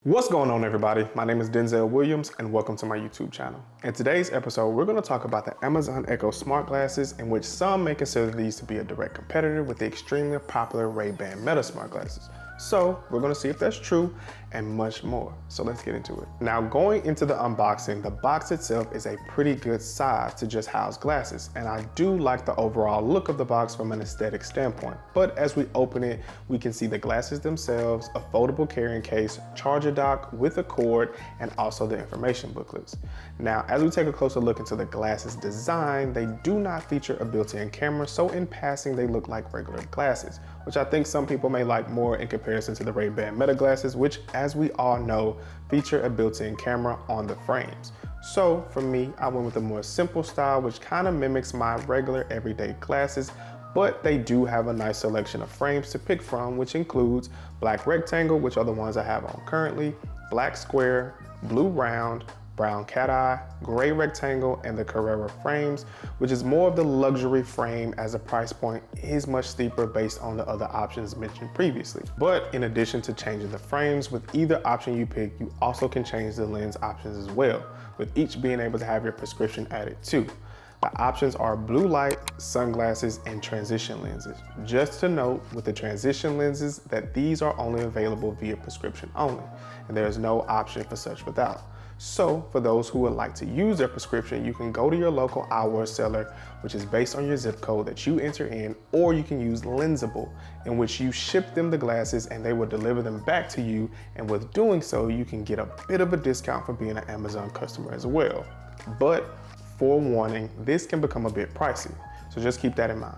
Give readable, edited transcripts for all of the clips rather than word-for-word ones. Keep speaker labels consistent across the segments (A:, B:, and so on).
A: What's going on, everybody? My name is Denzel Williams and welcome to my YouTube channel. In today's episode, we're going to talk about the Amazon Echo smart glasses, in which some may consider these to be a direct competitor with the extremely popular Ray-Ban Meta smart glasses. So we're going to see if that's true and much more. So let's get into it. Now, going into the unboxing, the box itself is a pretty good size to just house glasses, and I do like the overall look of the box from an aesthetic standpoint. But as we open it, we can see the glasses themselves, a foldable carrying case, charger dock with a cord, and also the information booklets. Now, as we take a closer look into the glasses design, they do not feature a built-in camera, so in passing they look like regular glasses, which I think some people may like more in comparison to the Ray-Ban Meta glasses, which, as we all know, feature a built-in camera on the frames. So for me, I went with a more simple style, which kind of mimics my regular everyday glasses, but they do have a nice selection of frames to pick from, which includes black rectangle, which are the ones I have on currently, black square, blue round, brown cat eye, gray rectangle, and the Carrera frames, which is more of the luxury frame, as the price point is much steeper based on the other options mentioned previously. But in addition to changing the frames, with either option you pick, you also can change the lens options as well, with each being able to have your prescription added too. The options are blue light, sunglasses, and transition lenses. Just to note, with the transition lenses, that these are only available via prescription only, and there is no option for such without. So for those who would like to use their prescription, you can go to your local eyewear seller, which is based on your zip code that you enter in, or you can use Lensable, in which you ship them the glasses and they will deliver them back to you, and with doing so, you can get a bit of a discount for being an Amazon customer as well. But forewarning, this can become a bit pricey, so just keep that in mind.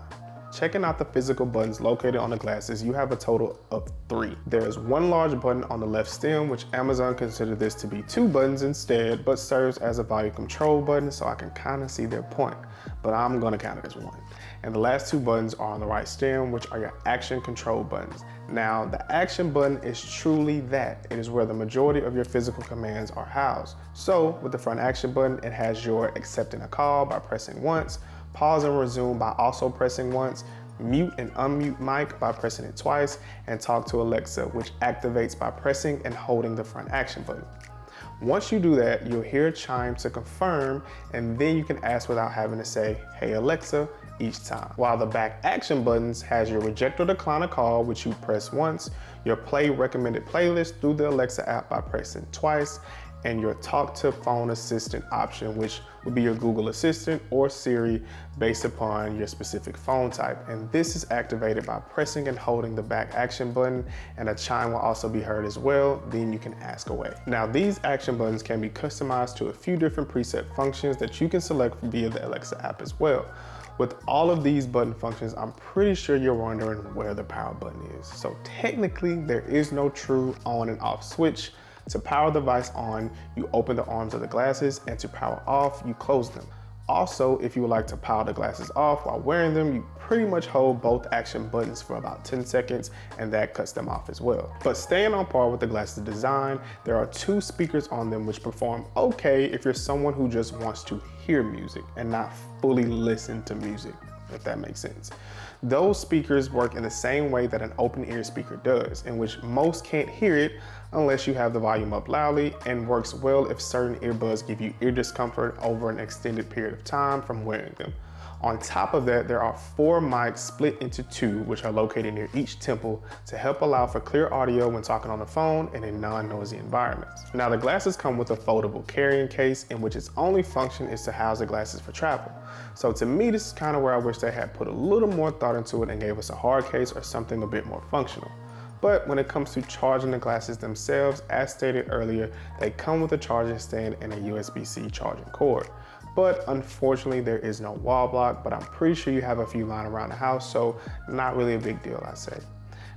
A: Checking out the physical buttons located on the glasses, you have a total of 3. There is one large button on the left stem, which Amazon considered this to be 2 buttons instead, but serves as a volume control button, so I can kind of see their point, but I'm gonna count it as 1. And the last 2 buttons are on the right stem, which are your action control buttons. Now, the action button is truly that. It is where the majority of your physical commands are housed. So with the front action button, it has your accepting a call by pressing once, pause and resume by also pressing once, mute and unmute mic by pressing it twice, and talk to Alexa, which activates by pressing and holding the front action button. Once you do that, you'll hear a chime to confirm, and then you can ask without having to say, "Hey Alexa," each time. While the back action buttons has your reject or decline a call, which you press once, your play recommended playlist through the Alexa app by pressing twice, and your talk to phone assistant option, which would be your Google Assistant or Siri based upon your specific phone type. And this is activated by pressing and holding the back action button, and a chime will also be heard as well. Then you can ask away. Now, these action buttons can be customized to a few different preset functions that you can select via the Alexa app as well. With all of these button functions, I'm pretty sure you're wondering where the power button is. So technically, there is no true on and off switch. To power the device on, you open the arms of the glasses, and to power off, you close them. Also, if you would like to power the glasses off while wearing them, you pretty much hold both action buttons for about 10 seconds, and that cuts them off as well. But staying on par with the glasses design, there are 2 speakers on them which perform okay if you're someone who just wants to hear music and not fully listen to music, if that makes sense. Those speakers work in the same way that an open ear speaker does, in which most can't hear it unless you have the volume up loudly, and works well if certain earbuds give you ear discomfort over an extended period of time from wearing them. On top of that, there are 4 mics split into 2, which are located near each temple to help allow for clear audio when talking on the phone and in non-noisy environments. Now, the glasses come with a foldable carrying case, in which its only function is to house the glasses for travel. So to me, this is kind of where I wish they had put a little more thought into it and gave us a hard case or something a bit more functional. But when it comes to charging the glasses themselves, as stated earlier, they come with a charging stand and a USB-C charging cord. But unfortunately, there is no wall block, but I'm pretty sure you have a few lying around the house, so not really a big deal, I say.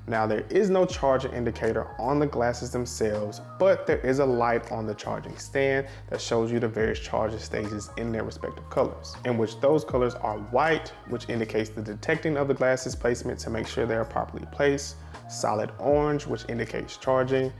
A: Now, there is no charging indicator on the glasses themselves, but there is a light on the charging stand that shows you the various charging stages in their respective colors, in which those colors are white, which indicates the detecting of the glasses placement to make sure they are properly placed, solid orange, which indicates charging,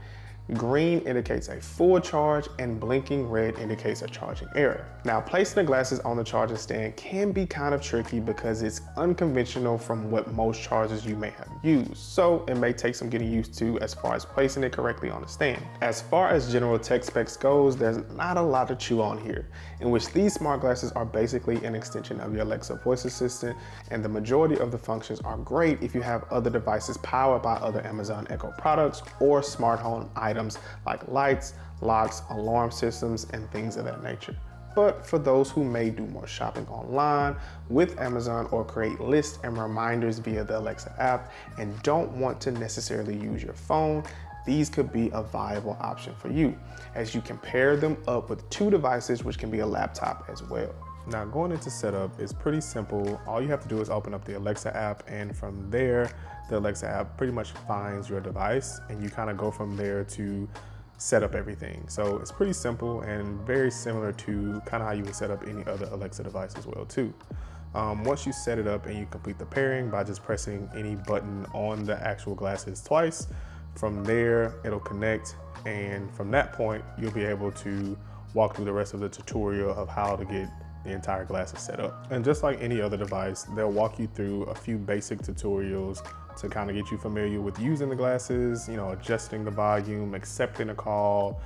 A: Green indicates a full charge and blinking red indicates a charging error. Now, placing the glasses on the charging stand can be kind of tricky because it's unconventional from what most chargers you may have used. So it may take some getting used to as far as placing it correctly on the stand. As far as general tech specs goes, there's not a lot to chew on here, in which these smart glasses are basically an extension of your Alexa voice assistant, and the majority of the functions are great if you have other devices powered by other Amazon Echo products or smart home items like lights, locks, alarm systems, and things of that nature. But for those who may do more shopping online with Amazon or create lists and reminders via the Alexa app and don't want to necessarily use your phone, these could be a viable option for you, as you can pair them up with two devices, which can be a laptop as well. Now, going into setup is pretty simple. All you have to do is open up the Alexa app, and from there, the Alexa app pretty much finds your device, and you kind of go from there to set up everything. So it's pretty simple and very similar to kind of how you would set up any other Alexa device as well too. Once you set it up and you complete the pairing by just pressing any button on the actual glasses twice, from there it'll connect, and from that point you'll be able to walk through the rest of the tutorial of how to get the entire glasses set up. And just like any other device, they'll walk you through a few basic tutorials to kind of get you familiar with using the glasses, adjusting the volume, accepting a call,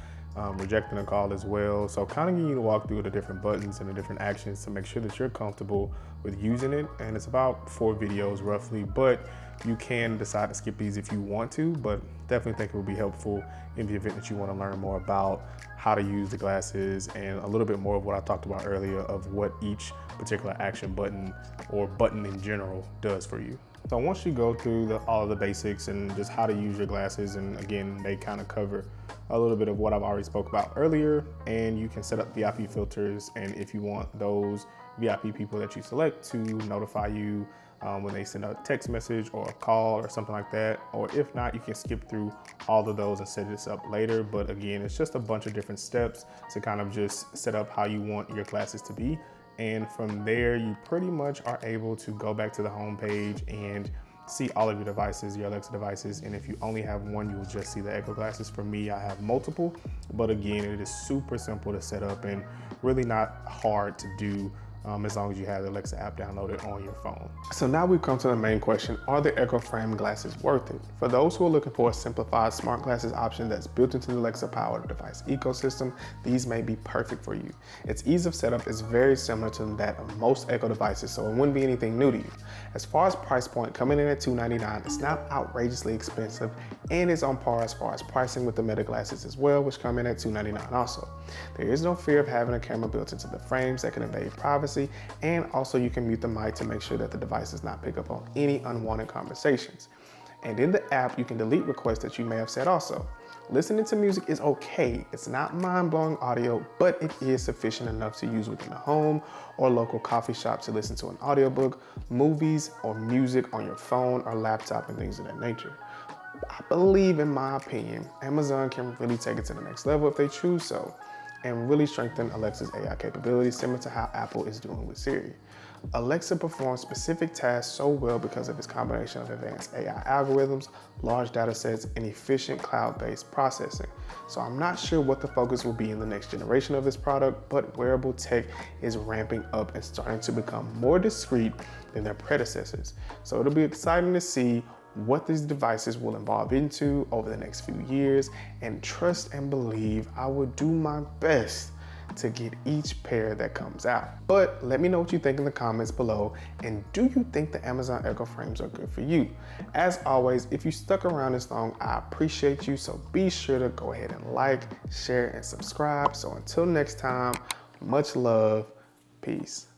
A: rejecting a call as well. So kind of getting you to walk through the different buttons and the different actions to make sure that you're comfortable with using it. And it's about 4 videos roughly, but you can decide to skip these if you want to, but definitely think it will be helpful in the event that you want to learn more about how to use the glasses and a little bit more of what I talked about earlier of what each particular action button or button in general does for you. So once you go through all of the basics and just how to use your glasses, and again, they kind of cover a little bit of what I've already spoke about earlier, and you can set up VIP filters, and if you want those VIP people that you select to notify you when they send a text message or a call or something like that, or if not, you can skip through all of those and set this up later. But again, it's just a bunch of different steps to kind of just set up how you want your glasses to be. And from there, you pretty much are able to go back to the home page and see all of your devices, your Alexa devices. And if you only have one, you will just see the Echo glasses. For me, I have multiple, but again, it is super simple to set up and really not hard to do as long as you have the Alexa app downloaded on your phone. So now we've come to the main question: are the Echo frame glasses worth it? For those who are looking for a simplified smart glasses option that's built into the Alexa powered device ecosystem, these may be perfect for you. Its ease of setup is very similar to that of most Echo devices, so it wouldn't be anything new to you. As far as price point, coming in at $299, it's not outrageously expensive, and it's on par as far as pricing with the Meta glasses as well, which come in at $299 also. There is no fear of having a camera built into the frames that can invade privacy, and also you can mute the mic to make sure that the device does not pick up on any unwanted conversations. And in the app, you can delete requests that you may have set also. Listening to music is okay. It's not mind-blowing audio, but it is sufficient enough to use within the home or local coffee shop to listen to an audiobook, movies, or music on your phone or laptop and things of that nature. I believe, in my opinion, Amazon can really take it to the next level if they choose so, and really strengthen Alexa's AI capabilities, similar to how Apple is doing with Siri. Alexa performs specific tasks so well because of its combination of advanced AI algorithms, large data sets, and efficient cloud-based processing. So I'm not sure what the focus will be in the next generation of this product, but wearable tech is ramping up and starting to become more discreet than their predecessors. So it'll be exciting to see what these devices will evolve into over the next few years, and trust and believe I will do my best to get each pair that comes out. But let me know what you think in the comments below, and do you think the Amazon Echo frames are good for you? As always, if you stuck around this long, I appreciate you, so be sure to go ahead and like, share, and subscribe. So until next time, much love, peace.